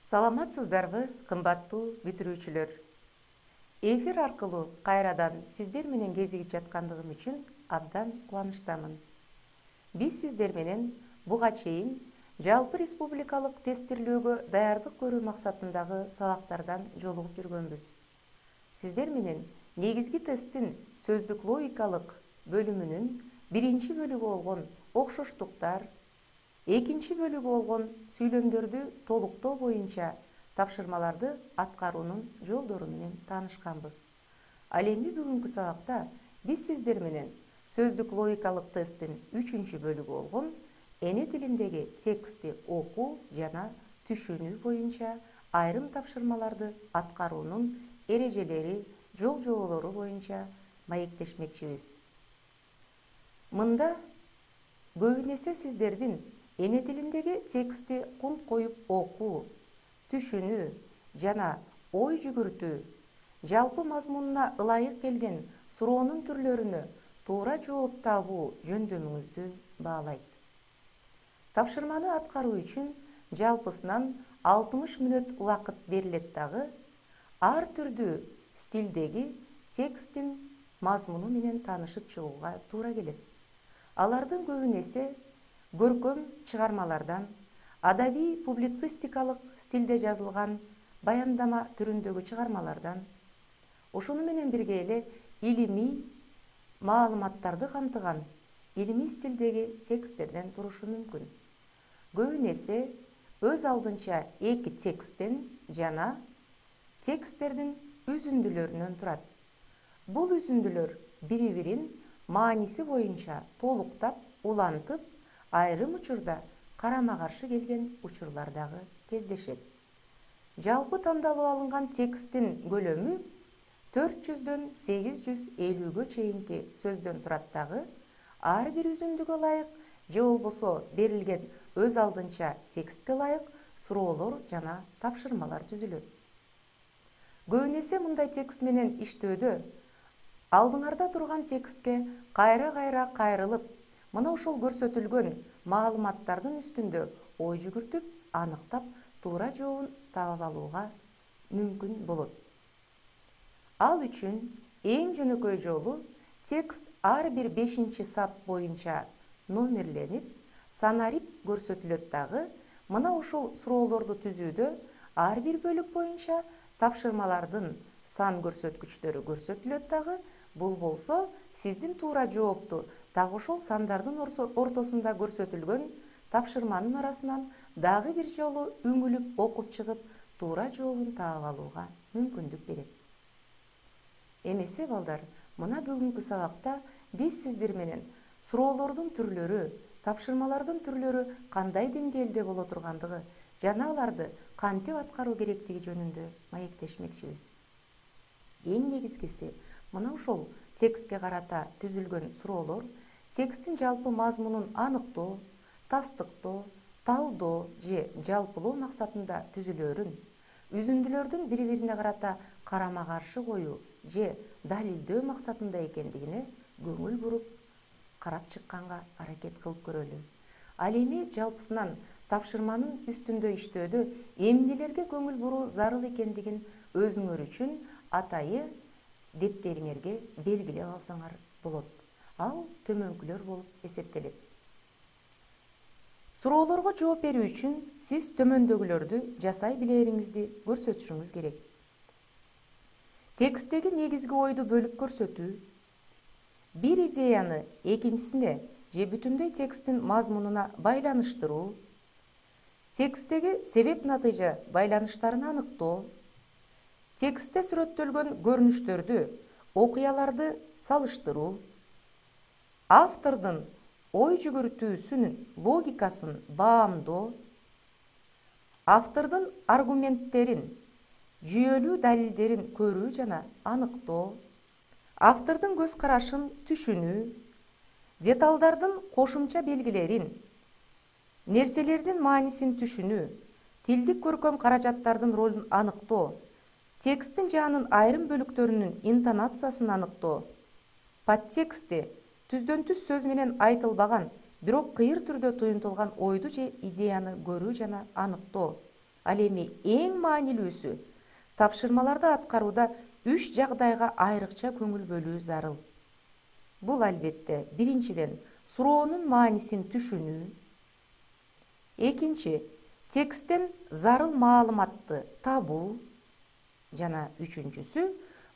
Саламатсыздарбы, кымбаттуу бүтүрүүчүлөр. Эфир аркылуу кайрадан сиздер менен кезигип жаткандыгым үчүн абдан кубанычтамын. Биз сиздер менен буга чейин жалпы республикалык тестирлөөгө даярдык көрүү максатындагы сабактардан жолугуп жүргөнбүз. Сиздер менен негизги тесттин сөздүк логикалык бөлүмүнүн биринчи бөлүгү болгон окшоштуктар, экинчи бөлүгү болгон сүйлөмдөрдү толуктоо боюнча тапшырмаларды аткаруунун жолдору менен таанышканбыз. Ал эми бүгүнкү сабакта биз сиздер менен сөздүк логикалык тесттин 3-чү бөлүгү болгон эне тилиндеги текстти окуу жана түшүнүү боюнча айрым тапшырмаларды аткаруунун эрежелери, жол жоболору боюнча маектешмекчибиз. Мында көбүн эсе сиздердин эне тилиндеги текстти кунт коюп окуу, түшүнүү жана ой жүгүртүү, жалпы мазмунуна ылайык келген суроонун түрлөрүнө туура жооп табуу жөндөмүңүздү баалайт. Тапшырманы аткаруу үчүн жалпысынан 60 мүнөт убакыт берилет дагы, ар түрдүү стилдеги тексттин мазмуну менен таанышып чыгууга туура келет. Алардын көбүн эсе көркөм чыгармалардан, адабий публицистикалык стилде жазылган баяндама түрүндөгү чыгармалардан, ошону менен бирге эле илимий маалыматтарды камтыган илимий стилдеги тексттерден турушу мүмкүн. Көбүн эсе өз алдынча эки тексттен жана тексттердин үзүндүлөрүнөн турат. Бул үзүндүлөр бири-бирин мааниси боюнча толуктап, улантып, айрым учурда карама-каршы келген учурлар дагы кездешет. Жалпы тандалып алынган тексттин көлөмү 400дөн 850гө чейинки сөздөн турат дагы, ар бир үзүндүгө ылайык же болбосо берилген өз алдынча текстке ылайык суроолор жана тапшырмалар түзүлөт. Көбүн эсе мындай текст менен иштөөдө алдыңарда турган текстке кайра-кайра кайрылып, мына ошол көрсөтүлгөн маалыматтардын үстүндө ой жүгүртүп, аныктап, туура жообун таап алууга мүмкүн болот. Ал үчүн эң жөнөкөй жолу текст ар бир 5-сап боюнча номерленип, санарип көрсөтүлөт дагы, мына ошол суроолорду түзүүдө ар бир бөлүк боюнча тапшырмалардын сан көрсөткүчтөрү көрсөтүлөт дагы, бул болсо сиздин туура жоопту дагы ошол сандардын ортосунда көрсөтүлгөн тапшырманын арасынан дагы бир жолу үңүлүп окуп чыгып, туура жообун таап алууга мүмкүндүк берет. Эмесе балдар, мына бүгүнкү сабакта биз сиздер менен суроолордун түрлөрү, тапшырмалардын түрлөрү кандай деңгээлде боло тургандыгы жана аларды кантип аткаруу керектиги жөнүндө маектешмекчибиз. Эң негизгиси, мына ушул текстке карата түзүлгөн суроолор тексттин жалпы мазмунун аныктоо, тастыктоо, талдоо же жалпылоо максатында түзүлөөрүн, үзүндүлөрдүн бири-бирине карата карама-каршы коюу же далилдөө максатында экендигине көңүл буруп, карап чыкканга аракет кылып көрөлү. Ал эми жалпысынан тапшырманын үстүндө иштөөдө эмнелерге көңүл буруу зарыл экендигин өзүңөр үчүн атайы дептериңерге белгилеп алсаңар болот. Ал төмөнкүлөр болуп эсептелет. Суроолорго жооп берүү үчүн сиз төмөндөгүлөрдү жасай билээриңизди көрсөтүшүңүз керек. Тексттеги негизги ойду бөлүп көрсөтүү, бир идеяны экинчисине же бүтүндөй тексттин мазмунуна байланыштыруу, тексттеги себеп-натыйжа байланыштарын аныктоо, текстте сүрөттөлгөн көрүнүштөрдү, окуяларды салыштыруу, автордун ой жүгүртүүсүнүн логикасын баамдоо, автордун аргументтерин, жүйөлүү далилдерин көрүү жана аныктоо, автордун көз карашын түшүнүү, деталдардын кошумча белгилерин, нерселердин маанисин түшүнүү, тилдик көркөм каражаттардын ролун аныктоо, тексттин жаанын айрым бөлүктөрүнүн интонациясын аныктоо, подтекстти түздөн түз сөз менен айтылбаган, бирок кыйыр түрдө туюнтулган ойду же идеяны көрүү жана аныктоо, Ал эми эң маанилүүсү тапшырмаларды аткарууда 3 жагдайга айрыкча көңүл бөлүү зарыл. Бул албетте биринчиден суроонун маанисин түшүнүү, экинчи тексттен зарыл маалыматты табуу жана үчүнчүсү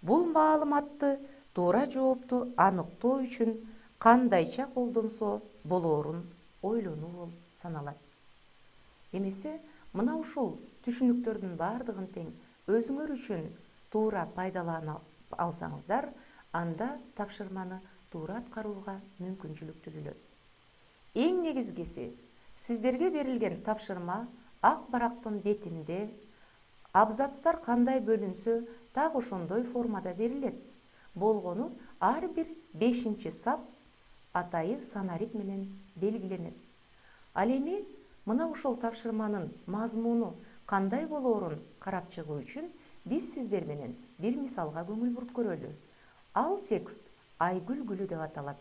бул маалыматты туура жоопту аныктоо үчүн кандайча колдонсо болоорун ойлонуу болуп саналат. Эмесе мына ушул түшүнүктөрдүн баардыгын тең өзүңөр үчүн туура пайдалана алсаңыздар, анда тапшырманы туура аткарууга мүмкүнчүлүк түзүлөт. Эң негизгиси, сиздерге берилген тапшырма ак барактын бетинде абзацтар кандай бөлүнсө, так ошондой формада берилет. Болгону ар бир 5-чи сап атайы санарик менен белгиленет. Ал эми мына ушул тапшырманын мазмуну кандай болоорун карап чыгуу үчүн биз сиздер менен бир мисалга көңүл буруп көрөлү. Ал текст Айгүл гүлү деп аталат.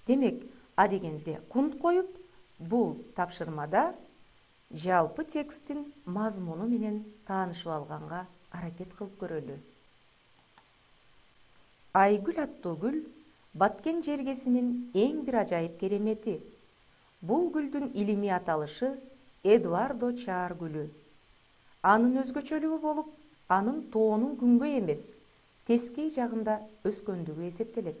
Демек, А дегенде кунт коюп, бул тапшырмада жалпы тексттин мазмуну менен таанышып алганга аракет кылып көрөлү. Айгүл аттуу гүл Баткен жергесинин эң бир ажайып керемети. Бул гүлдүн илимий аталышы Эдуардо Чаар гүлү. Анын өзгөчөлүгү болуп, анын тоонун күнгөй эмес, тескей жагында өскөндүгү эсептелет.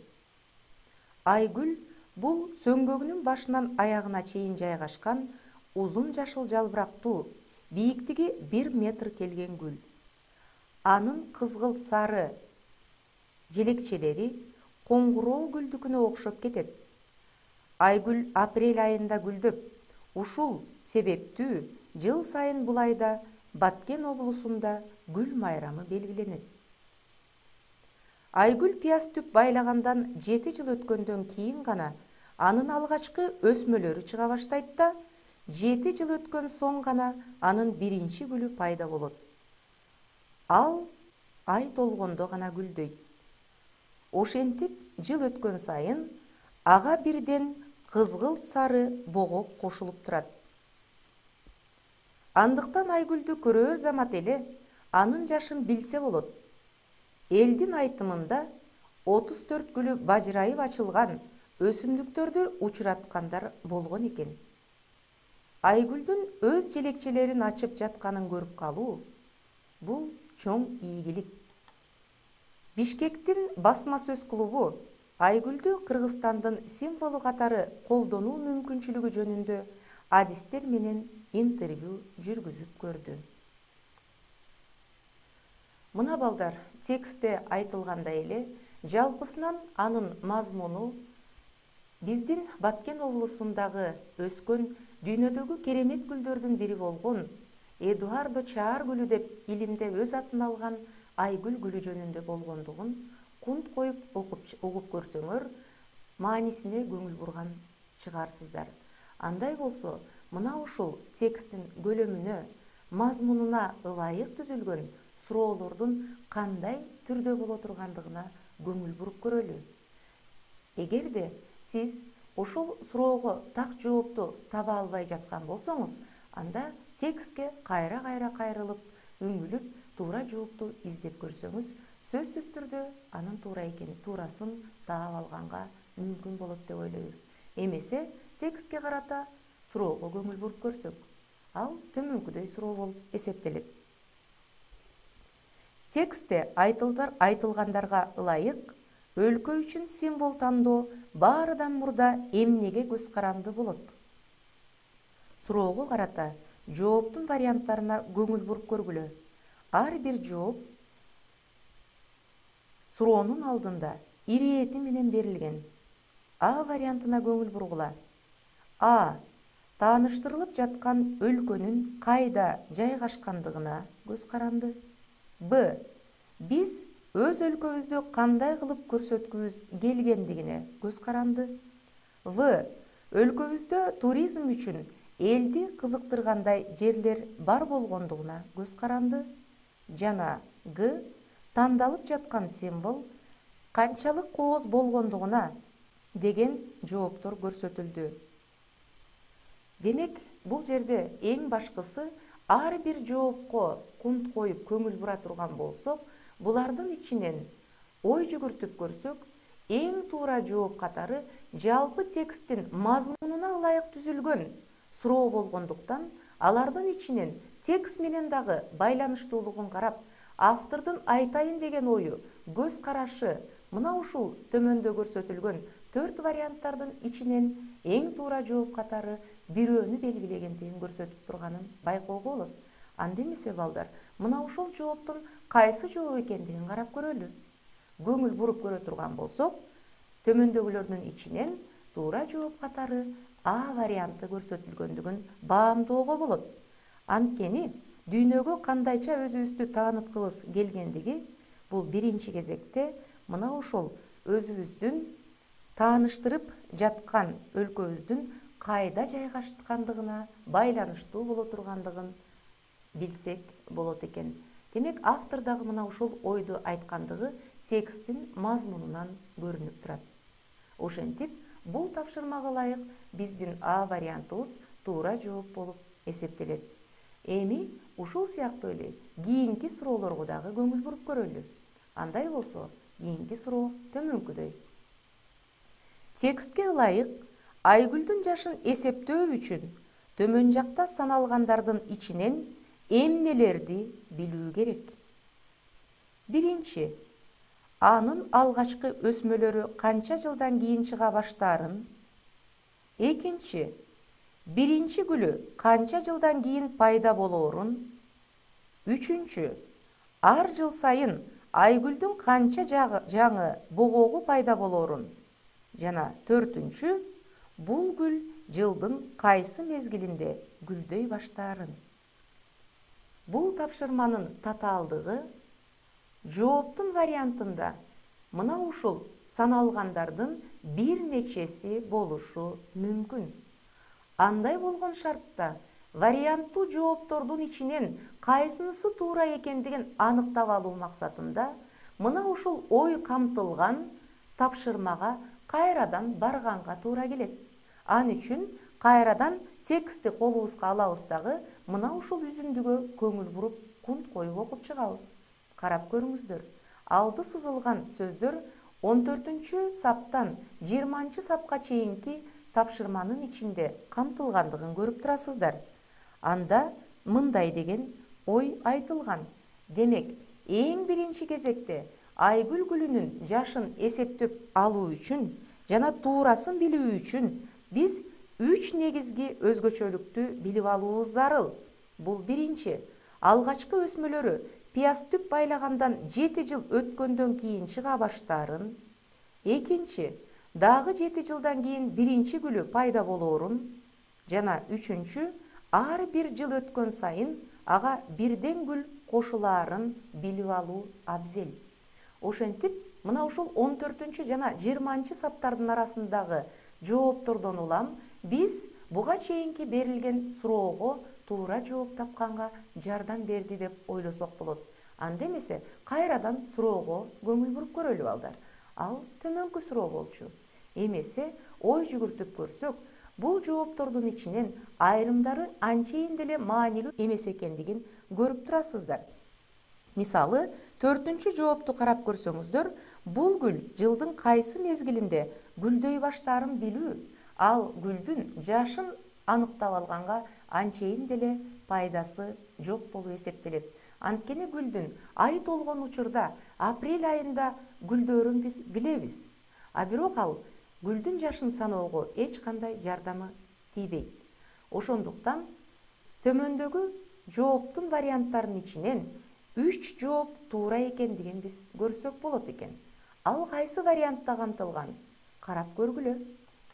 Айгүл бул сөңгөгүнүн башынан аягына чейин жайгашкан узун жашыл жалбырактуу, бийиктиги 1 метр келген гүл. Анын кызгылт сары желекчелери коңгуроо гүлдүкүнө окшоп кетет. Айгүл апрель айында гүлдөп, ушул себептүү жыл сайын бул айда Баткен облусунда гүл майрамы белгиленет. Айгүл пияз түп байлагандан 7 жыл өткөндөн кийин гана анын алгачкы өсмөлөрү чыга баштайт да, 7 жыл өткөн соң гана анын биринчи гүлү пайда болот. Ал ай толгондо гана гүлдөйт. Ошентип жыл өткөн сайын ага бирден кызгылт сары богок кошулуп турат. Андыктан Айгүлдү көрөр замат эле анын жашын билсе болот. Элдин айтымында 34 гүлү бажырайып ачылган өсүмдүктөрдү учураткандар болгон экен. Айгүлдүн өз желекчелерин ачып жатканын көрүп калуу бул чоң ийгилик. Бишкектин басма сөз клубу Айгүлдү Кыргызстандын символу катары колдонуу мүмкүнчүлүгү жөнүндө адистер менен интервью жүргүзүп көрдү. Мына балдар, текстте айтылгандай эле, жалпысынан анын мазмуну биздин Баткен облусундагы өскөн дүйнөдөгү керемет гүлдөрдүн бири болгон Эдуардо Чаар гүлү деп илимде өз атын алган Айгүл гүлү жөнүндө болгондугун кунт коюп угуп көрсөңөр, маанисине көңүл бурган чыгарсыздар. Андай болсо, мына ушул тексттин көлөмүнө, мазмунуна ылайык түзүлгөн суроолордун кандай түрдө боло тургандыгына көңүл буруп көрөлү. Эгерде сиз ошол суроого так жоопту таба албай жаткан болсоңуз, анда текстке кайра кайрылып, үңүлүп, туура жоопту издеп көрсөңүз, сөзсүз түрдө анын туурасын таап алганга мүмкүн болот деп ойлойбуз. Эмесе текстке карата суроого көңүл буруп көрсөк, ал төмөнкүдөй суроо болуп эсептелет. Текстте айтылгандарга ылайык өлкө үчүн символ тандоо баарыдан мурда эмнеге көз каранды болот? Суроого карата жооптун варианттарына көңүл буруп көргүлө. Ар бир жооп суроонун алдында ирети менен берилген. А вариантына көңүл бургула. А. Тааныштырылып жаткан өлкөнүн кайда жайгашкандыгына көз каранды. Б. Биз өз өлкөбүздү кандай кылып көрсөткүбүз келгендигине көз каранды. В. Өлкөбүздө туризм үчүн элди кызыктыргандай жерлер бар болгондугуна көз каранды. Жана Г. Тандалып жаткан символ канчалык кооз болгондугуна деген жооптор көрсөтүлдү. Демек, бул жерде эң башкысы ар бир жоопко кунт коюп көңүл бура турган болсок, булардын ичинен ой жүгүртүп көрсөк, эң туура жооп катары жалпы тексттин мазмунуна ылайык түзүлгөн суроо болгондуктан, алардын ичинен текст менен дагы байланыштуулугун карап, автордун айтайын деген ою, көз карашы мына ушул төмөндө көрсөтүлгөн 4 варианттардын ичинен эң туура жооп катары бирөөнү белгилегендигин көрсөтүп турганын байкоого болот. Анда эмесе балдар, мына ушул жооптун кайсы жооп экендигин карап көрөлү. Көңүл буруп көрө турган болсок, төмөндөгүлөрдүн ичинен туура жооп катары А варианты көрсөтүлгөндүгүн баамдоого болот. Анткени дүйнөгө кандайча өзүбүздү тааныткыбыз келгендиги бул биринчи кезекте мына ошол өзүбүздүн тааныштырып жаткан өлкөбүздүн кайда жайгашкандыгына байланыштуу боло тургандыгын билсек болот экен. Демек, автор дагы мына ушул ойду айткандыгы тексттин мазмунунан көрүнүп турат. Ошентип, бул тапшырмага ылайык биздин А вариантыбыз туура жооп болуп эсептелет. Эми ушул сыяктуу эле кийинки суроолорго дагы көңүл буруп көрөлү. Андай болсо, кийинки суроо төмөнкүдөй. Текстке ылайык Айгүлдүн жашын эсептөө үчүн төмөн жакта саналгандардын ичинен эмнелерди билүү керек? Биринчи, анын алгачкы өсмөлөрү канча жылдан кийин чыга баштаарын. Экинчи, биринчи гүлү канча жылдан кийин пайда болоорун. Үчүнчү, ар жыл сайын Айгүлдүн канча жаңы богоогу пайда болоорун. Жана төртүнчү, бул гүл жылдын кайсы мезгилинде гүлдөй баштаарын. Бул тапшырманын татаалдыгы жооптун вариантында мына ушул саналгандардын бир нечеси болушу мүмкүн. Андай болгон шартта варианттуу жооптордун ичинен кайсынысы туура экендигин аныктап алуу максатында мына ушул ой камтылган тапшырмага кайрадан барганга туура келет. Ал үчүн кайрадан текстти колубузга алабыз дагы мына ушул үзүндүгө көңүл буруп кунт коюп окуп чыгабыз. Карап көрүңүздөр. Алды сызылган сөздөр 14-саптан 20-сапка чейинки тапшырманын ичинде камтылгандыгын көрүп турасыздар. Анда мындай деген ой айтылган. Демек, эң биринчи кезекте Айгүл гүлүнүн жашын эсептеп алуу үчүн жана туурасын билүү үчүн биз 3 негизги өзгөчөлүктү билип алуубуз зарыл. Бул биринчи, алгачкы өсмөлөрү пияз түп байлагандан 7 жыл өткөндөн кийин чыга баштаарын. Экинчи, дагы 7 жылдан кийин биринчи гүлү пайда болоорун. Жана үчүнчү, ар бир жыл өткөн сайын ага бирден гүл кошулаарын билип алуу абзел. Ошентип, мына ушул 14 жана 20 саптардын арасындагы жооптордон улам биз буга чейинки берилген суроого туура жооп тапканга жардам берди деп ойлосок болот. Анда эмесе кайрадан суроого көңүл буруп көрөлү балдар. Ал төмөнкү суроо болчу. Эмесе ой жүгүртүп көрсөк, бул жооптордун ичинен айрымдары анчейин деле маанилүү эмес экендигин көрүп турасыздар. Мисалы, 4-чү жоопту карап көрсөңүздөр, бул гүл жылдын кайсы мезгилинде гүлдөй баштаарын билүү, ал гүлдүн жашын аныктап алганга анчейин деле пайдасы жок болуп эсептелет. Анткени гүлдүн ай толгон учурда апрель айында гүлдөөрүн биз билебиз. А бирок ал гүлдүн жашын саноого эч кандай жардамы тийбейт. Ошондуктан төмөндөгү жооптун варианттарынын ичинен 3 жооп туура экендигин биз көрсөк болот экен. Ал кайсы вариантта камтылган? Карап көргүлө.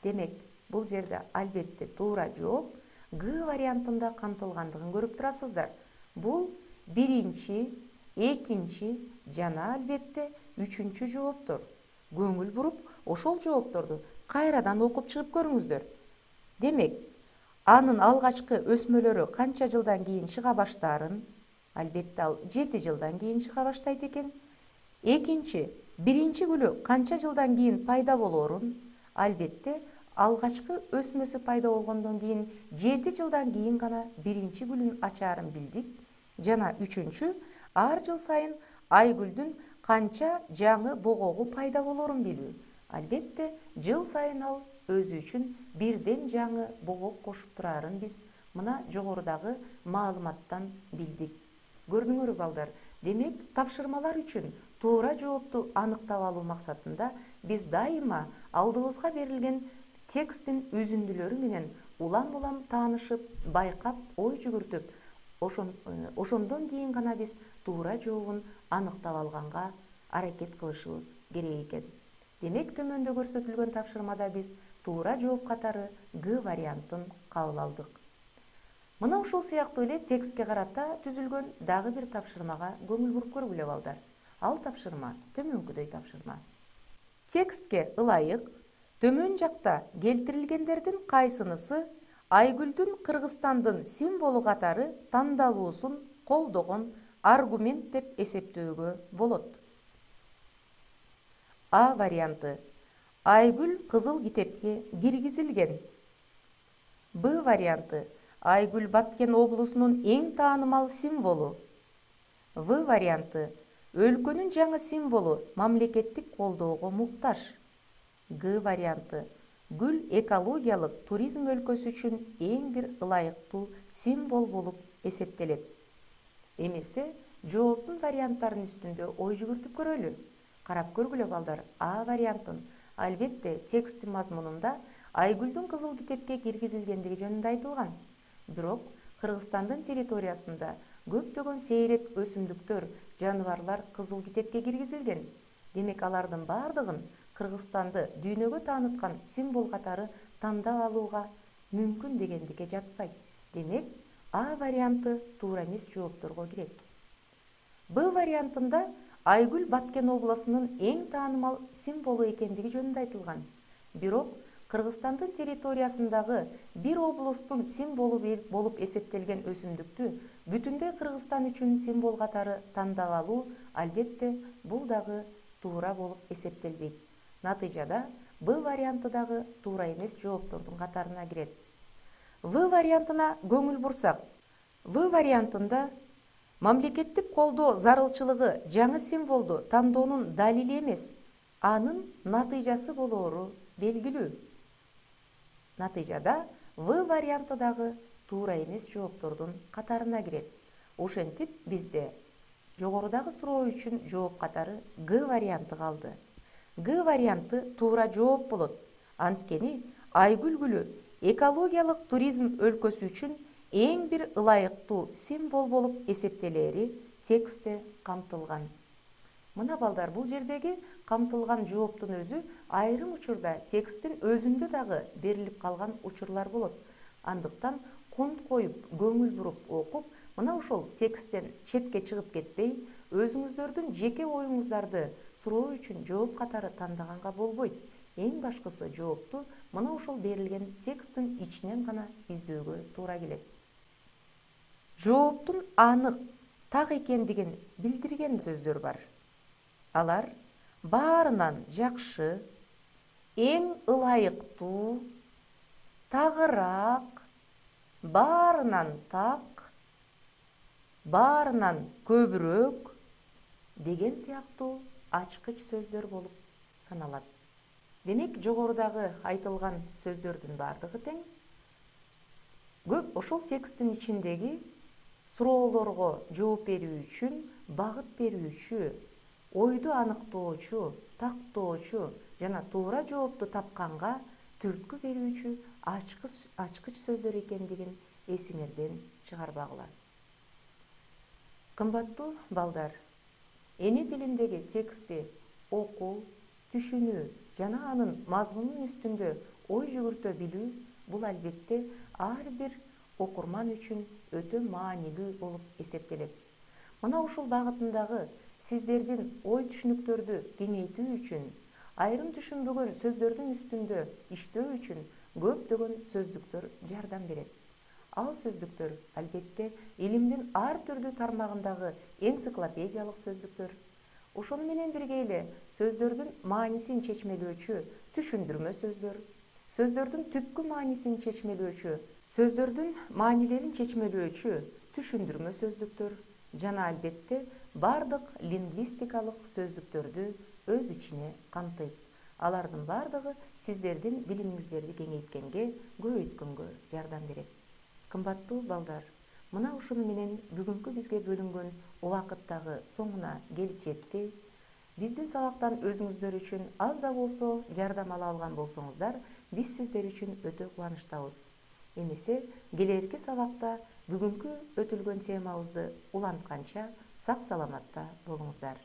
Демек, бул жерде албетте туура жооп Г вариантында камтылгандыгын көрүп турасыздар. Бул биринчи, экинчи жана албетте үчүнчү жооптор. Көңүл буруп, ошол жоопторду кайрадан окуп чыгып көрүңүздөр. Демек, анын алгачкы өсмөлөрү канча жылдан кийин чыга баштаарын, албетте ал 7 жылдан кийин чыга баштайт экен. Экинчи, биринчи гүлү канча жылдан кийин пайда болоорун, албетте алгачкы өсмөсү пайда болгондон кийин 7 жылдан кийин гана биринчи гүлүн ачаарын билдик. Жана үчүнчү, ар жыл сайын айгүлдүн канча жаңы богогу пайда болорун билүү. Албетте, жыл сайын ал өзү үчүн бирден жаңы богок кошуп турарын биз мына жогорудагы маалыматтан билдик. Көрдүңөрбү балдар? Демек, тапшырмалар үчүн туура жоопту аныктап алуу максатында биз дайыма алдыбызга берилген тексттин үзүндүлөрү менен улам-улам таанышып, байкап, ой жүгүртүп, ошондон кийин гана биз туура жообун аныктап алганга аракет кылышыбыз керек экен. Демек, төмөндө көрсөтүлгөн тапшырмада биз туура жооп катары Г вариантын кабыл алдык. Мына ушул сыяктуу эле текстке карата түзүлгөн дагы бир тапшырмага көңүл буруп көргүлө балдар. Ал тапшырма төмөнкүдөй тапшырма. Текстке ылайык төмөн жакта келтирилгендердин кайсынысы Айгүлдүн Кыргызстандын символу катары тандалуусун колдогон аргумент деп эсептөөгө болот? А варианты: Айгүл кызыл китепке киргизилген. Б варианты: Айгүл Баткен облусунун эң таанымал символу. В варианты: өлкөнүн жаңы символу мамлекеттик колдоого муктаж. Г варианты: гүл экологиялык туризм өлкөсү үчүн эң бир ылайыктуу символ болуп эсептелет. Эмесе, жооптун варианттарынын үстүндө ой жүгүртүп көрөлү. Карап көргүлө балдар, А вариантын. Албетте, тексттин мазмунунда Айгүлдүн кызыл китепке киргизилгендиги жөнүндө айтылган. Бирок, Кыргызстандын территориясында көптөгөн сейрек өсүмдүктөр, жаныбарлар кызыл китепке киргизилген. Демек, алардын бардыгын Кыргызстанды дүйнөгө тааныткан символ катары тандап алууга мүмкүн дегендикке жатпайт. Демек, А варианты туура эмес жоопторго кирет. Б вариантында Айгүл Баткен облусунун эң таанымал символу экендиги жөнүндө айтылган. Бирок, Кыргызстандын территориясындагы бир облустун символу болуп эсептелген өсүмдүктү бүтүндөй Кыргызстан үчүн символ катары тандап алуу, албетте, бул дагы туура болуп эсептелбейт. Натыйжада Б варианты дагы туура эмес жооптордун катарына кирет. В вариантына көңүл бурсак, В вариантында мамлекеттик колдоо зарылчылыгы жаңы символду тандоонун далили эмес, анын натыйжасы болоору белгилүү. Натыйжада В варианты дагы туура эмес жооптордун катарына кирет. Ошентип, бизде жогорудагы суроо үчүн жооп катары Г варианты калды. Г варианты туура жооп болот. Анткени Айгүл гүлү экологиялык туризм өлкөсү үчүн эң бир ылайыктуу символ болуп эсептелери текстте камтылган. Мына балдар, бул жердеги камтылган жооптун өзү айрым учурда тексттин өзүндө дагы берилип калган учурлар болот. Андыктан кунт коюп, көңүл буруп окуп, мына ошол тексттен четке чыгып кетпей, өзүңүздөрдүн жеке оюңуздарды суроо үчүн жооп катары тандаганга болбойт. Эң башкысы жоопту мына ошол берилген тексттин ичинен гана издөөгө туура келет. Жооптун анык, так экендигин билдирген сөздөр бар. Алар баарынан жакшы, эң ылайыктуу, тагыраак, баарынан так, баарынан көбүрөөк деген сыяктуу ачкыч сөздөр болуп саналат. Демек, жогорудагы айтылган сөздөрдүн бардыгы тең. Көп ошол тексттин ичиндеги суроолорго жооп берүү үчүн багыт берүүчү, ойду аныктоочу, тактоочу жана туура жоопту тапканга түрткү берүүчү ачкыч сөздөр экендигин эсиңерден чыгарбагыла. Кымбаттуу балдар, эне тилиндеги текстти окуу, түшүнүү жана анын мазмунунун үстүндө ой жүгүртө билүү бул албетте ар бир окурман үчүн өтө маанилүү болуп эсептелет. Мына ушул багытындагы сиздердин ой түшүнүктөрдү кеңейтүү үчүн, айрым түшүнбөгөн сөздөрдүн үстүндө иштөө үчүн көптөгөн сөздүктөр жардам берет. Ал сөздүктөр албетте илимдин ар түрдүү тармагындагы энциклопедиялык сөздүктөр, ошону менен бирге эле сөздөрдүн маанисин чечмелөөчү түшүндүрмө сөздөр, сөздөрдүн түпкү маанисин чечмелөөчү, сөздөрдүн маанилерин чечмелөөчү түшүндүрмө сөздүктөр жана албетте бардык лингвистикалык сөздүктөрдү өз ичине камтыйт. Алардын бардыгы сиздердин билимиңиздерди кеңейткенге, көбөйткөнгө жардам берет. Кымбаттуу балдар, мына ушуну менен бүгүнкү бизге бөлүнгөн убакыт дагы соңуна келип жетти. Биздин сабактан өзүңүздөр үчүн аз да болсо жардам ала алган болсоңуздар, биз сиздер үчүн өтө кубанычтабыз. Эмесе келерки сабакта бүгүнкү өтүлгөн темабызды улантканча сак саламатта болуңуздар.